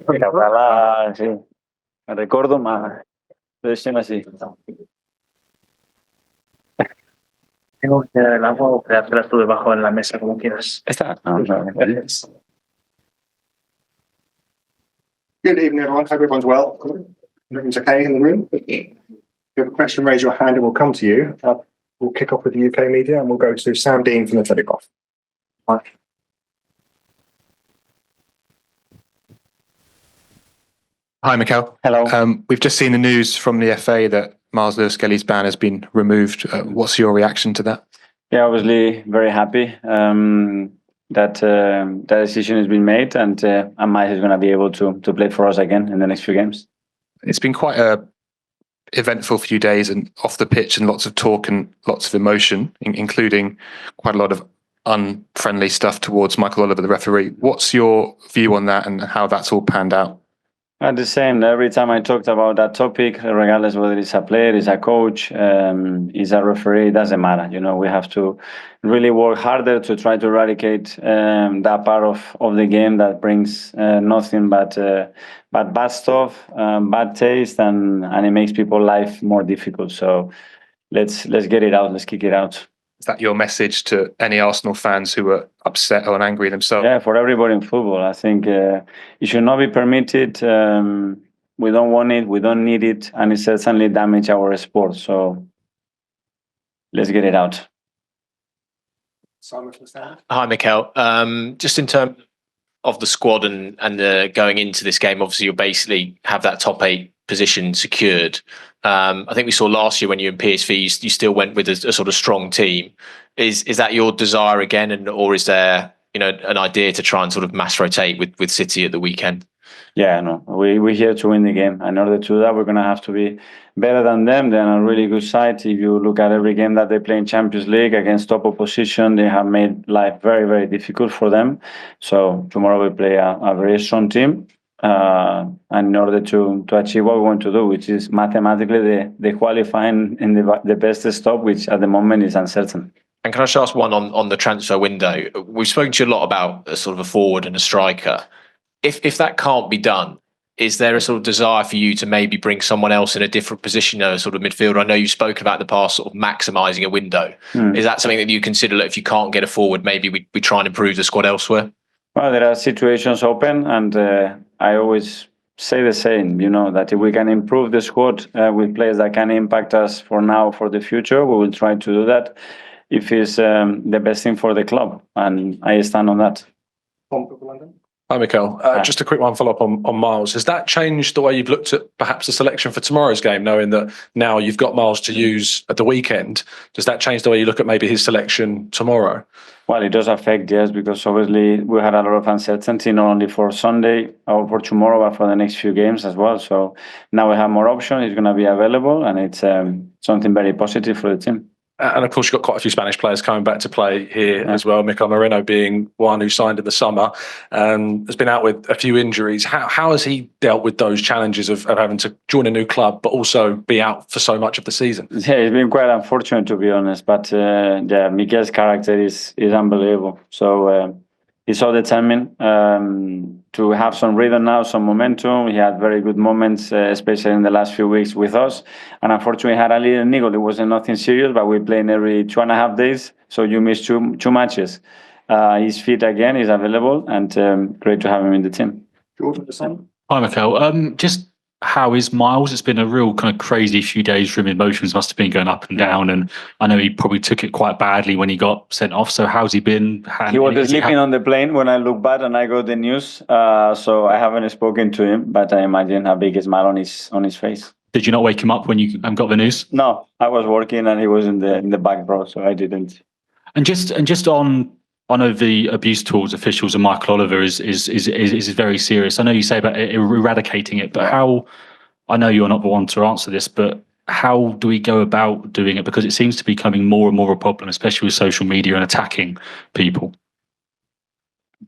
Ojalá, sí. Me recuerdo más. Decime así. Tengo que el agua o quedártela tú debajo en la mesa, como quieras. Está. No, no. Good evening, everyone. Hope everyone's well. Everything's okay in the room. If you have a question, raise your hand and we'll come to you. We'll kick off with the UK media and we'll go to Sam Dean from the Telegraph. Hi. Hi, Mikel. Hello. We've just seen the news from the FA that Myles Lewis-Skelly's ban has been removed. What's your reaction to that? Yeah, obviously very happy that that decision has been made, and Myles is going to be able to play for us again in the next few games. It's been quite a eventful few days and off the pitch, and lots of talk and lots of emotion, including quite a lot of unfriendly stuff towards Michael Oliver, the referee. What's your view on that and how that's all panned out? The same. Every time I talked about that topic, regardless whether it's a player, it's a coach, it's a referee, it doesn't matter. You know, we have to really work harder to try to eradicate that part of the game that brings nothing but bad stuff, bad taste, and it makes people's life more difficult. So let's get it out. Let's kick it out. Is that your message to any Arsenal fans who are upset or angry themselves? Yeah, for everybody in football. I think it should not be permitted. We don't want it, we don't need it, and it certainly damage our sport. So let's get it out. Simon from the Standard. Hi, Mikel. Just in terms of the squad and going into this game, obviously you'll basically have that top 8 position secured. I think we saw last year when you were in PSV, you still went with a sort of strong team. Is that your desire again, or is there an idea to try and sort of mass rotate with City at the weekend? Yeah, no, we're here to win the game. In order to do that, we're going to have to be better than them. They're on a really good side. If you look at every game that they play in Champions League against top opposition, they have made life very, very difficult for them. So tomorrow we play a very strong team. And in order to achieve what we want to do, which is mathematically the qualifying in the best stop, which at the moment is uncertain. And can I just ask one on the transfer window? We've spoken to you a lot about a sort of a forward and a striker. If that can't be done, is there a sort of desire for you to maybe bring someone else in a different position, a sort of midfielder? I know you've spoken about in the past sort of maximising a window. Is that something that you consider that if you can't get a forward, maybe we try and improve the squad elsewhere? Well, there are situations open, and I always say the same, that if we can improve the squad with players that can impact us for now, for the future, we will try to do that if it's the best thing for the club. And I stand on that. Hi, Mikel. Just a quick one follow-up on Myles. Has that changed the way you've looked at perhaps the selection for tomorrow's game, knowing that now you've got Myles to use at the weekend? Does that change the way you look at maybe his selection tomorrow? Well, it does affect, yes, because obviously we had a lot of uncertainty, not only for Sunday or for tomorrow, but for the next few games as well. So now we have more options. It's going to be available, and it's something very positive for the team. And of course, you've got quite a few Spanish players coming back to play here as well. Mikel Merino being one who signed in the summer and has been out with a few injuries. How has he dealt with those challenges of having to join a new club, but also be out for so much of the season? Yeah, it's been quite unfortunate, to be honest. But Mikel's character is unbelievable. So he's so determined to have some rhythm now, some momentum. He had very good moments, especially in the last few weeks with us. And unfortunately, he had a little niggle. It wasn't nothing serious, but we playing every 2.5 days. So you miss two matches. He's fit again, he's available, and great to have him in the team. Hi, Mikel. Just how is Myles? It's been a real kind of crazy few days for him. Emotions must have been going up and down, and I know he probably took it quite badly when he got sent off. So how's he been? He was sleeping on the plane when I look back and I got the news. So I haven't spoken to him, but I imagine a big smile on his face. Did you not wake him up when you got the news? No, I was working and he was in the back row, so I didn't. And just on, I know the abuse towards officials and Michael Oliver is very serious. I know you say about eradicating it, but how? I know you're not the one to answer this, but how do we go about doing it? Because it seems to be becoming more and more a problem, especially with social media and attacking people.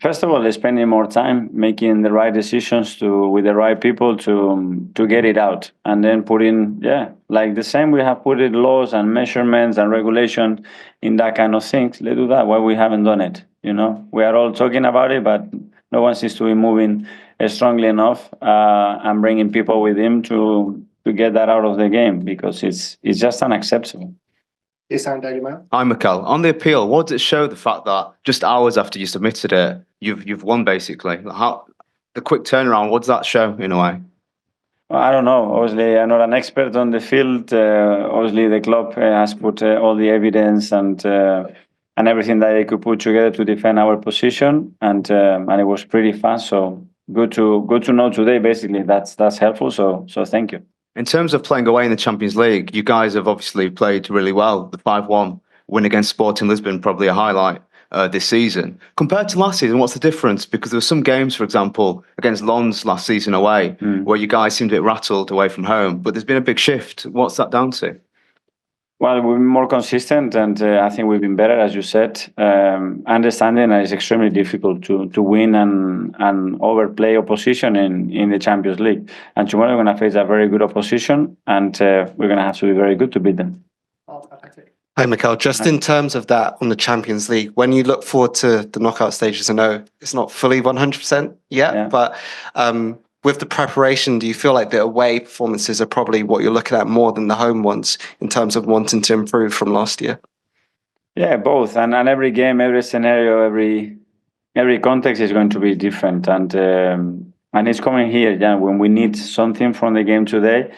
First of all, they're spending more time making the right decisions with the right people to get it out, and then put in, like the same we have put in laws and measurements and regulation in that kind of things. Let's do that. Why we haven't done it? We are all talking about it, but no one seems to be moving strongly enough and bringing people with him to get that out of the game, because it's just unacceptable. Is Sam Daily Mail? Hi, Mikel. On the appeal, what does it show, the fact that just hours after you submitted it, you've won, basically? How the quick turnaround, what does that show in a way? Well, I don't know. Obviously, I'm not an expert on the field. Obviously, the club has put all the evidence and everything that they could put together to defend our position, and it was pretty fast. So good to know today. Basically, that's helpful. So thank you. In terms of playing away in the Champions League, you guys have obviously played really well. The 5-1 win against Sporting Lisbon, probably a highlight this season. Compared to last season, what's the difference? Because there were some games, for example, against Lens last season away, where you guys seemed a bit rattled away from home, but there's been a big shift. What's that down to? Well, we've been more consistent, and I think we've been better, as you said. Understanding that it's extremely difficult to win and overplay opposition in the Champions League. And tomorrow we're going to face a very good opposition, and we're going to have to be very good to beat them. Hi, Mikel. Just in terms of that on the Champions League, when you look forward to the knockout stages, I know it's not fully 100% yet, but with the preparation, do you feel like the away performances are probably what you're looking at more than the home ones in terms of wanting to improve from last year? Yeah, both. And every game, every scenario, every context is going to be different. And it's coming here, when we need something from the game today,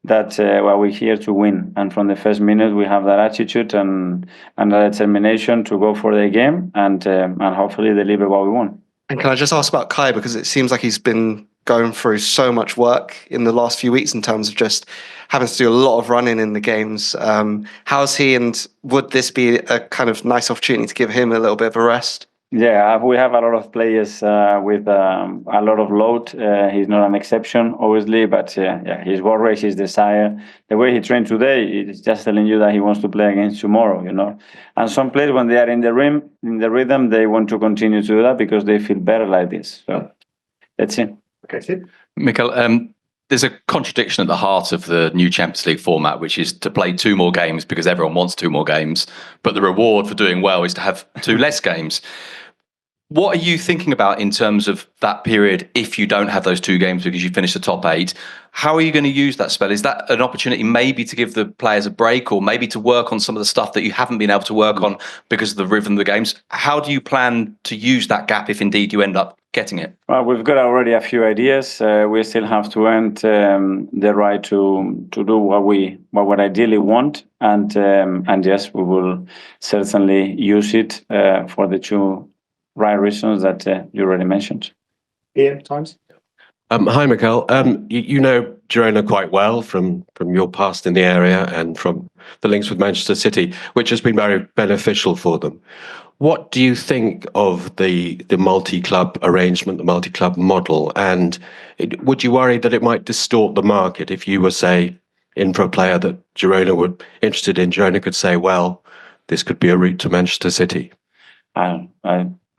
that we're here to win. And from the first minute, we have that attitude and that determination to go for the game and hopefully deliver what we want. And can I just ask about Kai, because it seems like he's been going through so much work in the last few weeks in terms of just having to do a lot of running in the games. How's he, and would this be a kind of nice opportunity to give him a little bit of a rest? Yeah, we have a lot of players with a lot of load. He's not an exception, obviously, but his work rate, his desire, the way he trained today, is just telling you that he wants to play against tomorrow, And some players, when they are in the rhythm, they want to continue to do that because they feel better like this. So that's it. Okay, Sid. Mikel, there's a contradiction at the heart of the new Champions League format, which is to play 2 more games because everyone wants 2 more games, but the reward for doing well is to have 2 less games. What are you thinking about in terms of that period if you don't have those 2 games because you finish the top 8? How are you going to use that spell? Is that an opportunity maybe to give the players a break, or maybe to work on some of the stuff that you haven't been able to work on because of the rhythm of the games? How do you plan to use that gap if indeed you end up getting it? Well, we've got already a few ideas. We still have to earn the right to do what we ideally want, and yes, we will certainly use it for the 2 right reasons that you already mentioned. Ian, Times. Hi, Mikel. You know Girona quite well from your past in the area and from the links with Manchester City, which has been very beneficial for them. What do you think of the multi-club arrangement, the multi-club model? And would you worry that it might distort the market if you were, say, in for a player that Girona were interested in? Girona could say, well, this could be a route to Manchester City.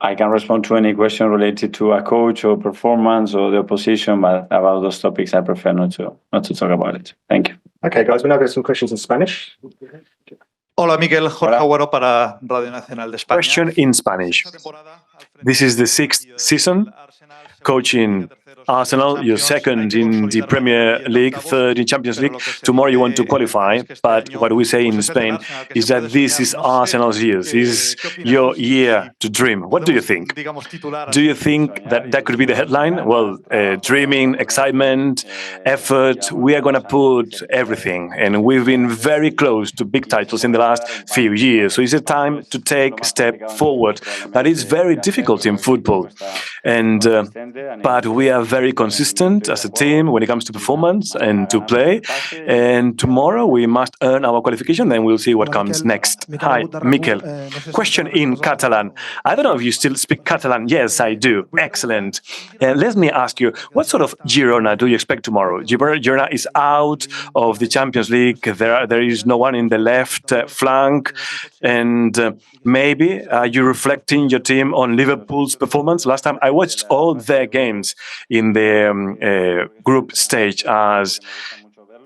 I can respond to any question related to a coach or performance or the opposition, but about those topics, I prefer not to talk about it. Thank you. Okay, guys, we now got some questions in Spanish. Hola, Miguel. Jorge Agüero para Radio Nacional de España. Question in Spanish. This is the 6th season coaching Arsenal. You're 2nd in the Premier League, 3rd in Champions League. Tomorrow you want to qualify, but what we say in Spain is that this is Arsenal's year. This is your year to dream. What do you think? Do you think that could be the headline? Well, dreaming, excitement, effort. We are going to put everything, and we've been very close to big titles in the last few years. So it's a time to take a step forward. But it's very difficult in football, and but we are very consistent as a team when it comes to performance and to play. And tomorrow we must earn our qualification, then we'll see what comes next. Hi, Mikel. Question in Catalan. I don't know if you still speak Catalan. Yes, I do. Excellent. Let me ask you, what sort of Girona do you expect tomorrow? Girona is out of the Champions League. There is no one in the left flank. And maybe you're reflecting your team on Liverpool's performance. Last time I watched all their games in the group stage as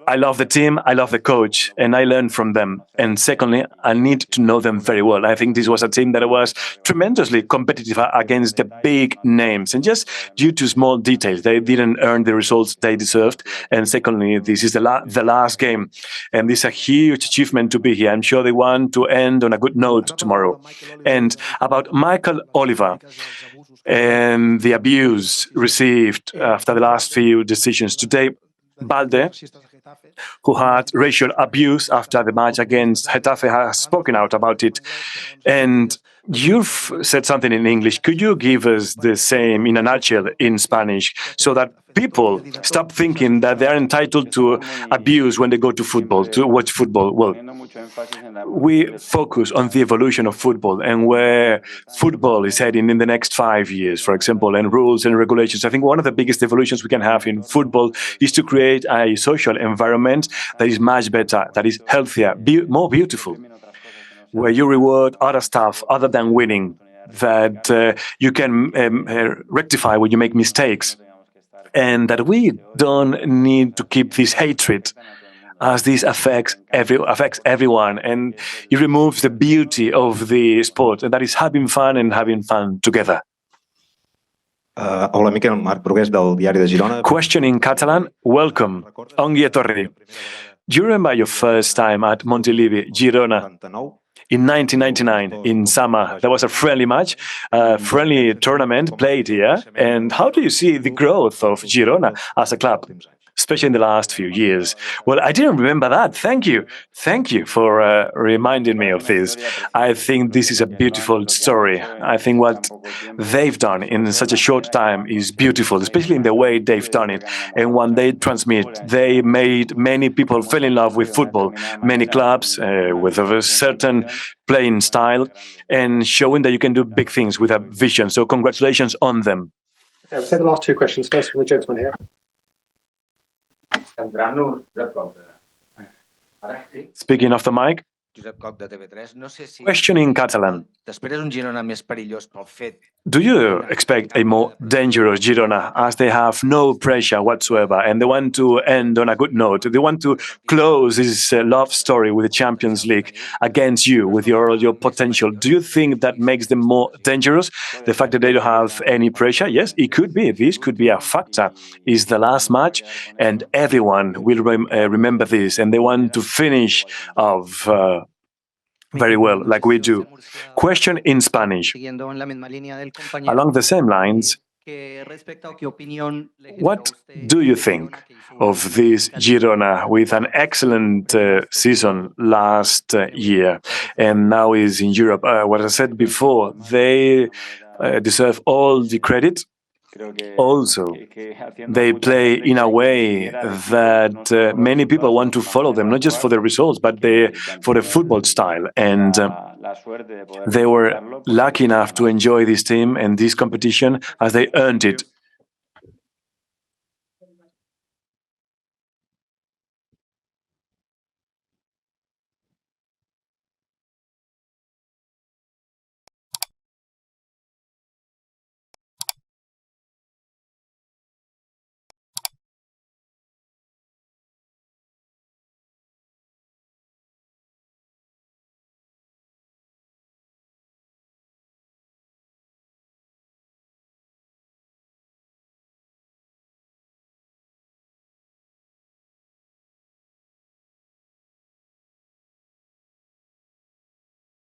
I love the team, I love the coach, and I learn from them. And secondly, I need to know them very well. I think this was a team that was tremendously competitive against the big names. And just due to small details, they didn't earn the results they deserved. And secondly, this is the last game. And this is a huge achievement to be here. I'm sure they want to end on a good note tomorrow. And about Mikel Oliver and the abuse received after the last few decisions today, Balde, who had racial abuse after the match against Getafe, has spoken out about it. And you've said something in English. Could you give us the same in a nutshell in Spanish so that people stop thinking that they are entitled to abuse when they go to football, to watch football? Well, we focus on the evolution of football and where football is heading in the next 5 years, for example, and rules and regulations. I think one of the biggest evolutions we can have in football is to create a social environment that is much better, that is healthier, more beautiful, where you reward other stuff other than winning, that you can rectify when you make mistakes, and that we don't need to keep this hatred, as this affects everyone, and it removes the beauty of the sport, and that is having fun and having fun together. Hola, Miquel, Marc Brugués del Diari de Girona. Question in Catalan. Welcome. Ongi etorri. Do you remember your first time at Montilivi, Girona? In 1999, in summer, there was a friendly match, a friendly tournament played here. And how do you see the growth of Girona as a club, especially in the last few years? Well, I didn't remember that. Thank you. Thank you for reminding me of this. I think this is a beautiful story. I think what they've done in such a short time is beautiful, especially in the way they've done it. And when they transmit, they made many people fall in love with football, many clubs with a certain playing style, and showing that you can do big things with a vision. So congratulations on them. Okay, we'll take the last two questions first from the gentleman here. Speaking of the mic, question in Catalan. Do you expect a more dangerous Girona, as they have no pressure whatsoever and they want to end on a good note? They want to close this love story with the Champions League against you, with your potential. Do you think that makes them more dangerous? The fact that they don't have any pressure? Yes, it could be. This could be a factor. It's the last match and everyone will remember this, and they want to finish off very well, like we do. Question in Spanish. Along the same lines, what do you think of this Girona with an excellent season last year and now is in Europe? What I said before, they deserve all the credit. Also, they play in a way that many people want to follow them, not just for the results, but for the football style. And they were lucky enough to enjoy this team and this competition as they earned it.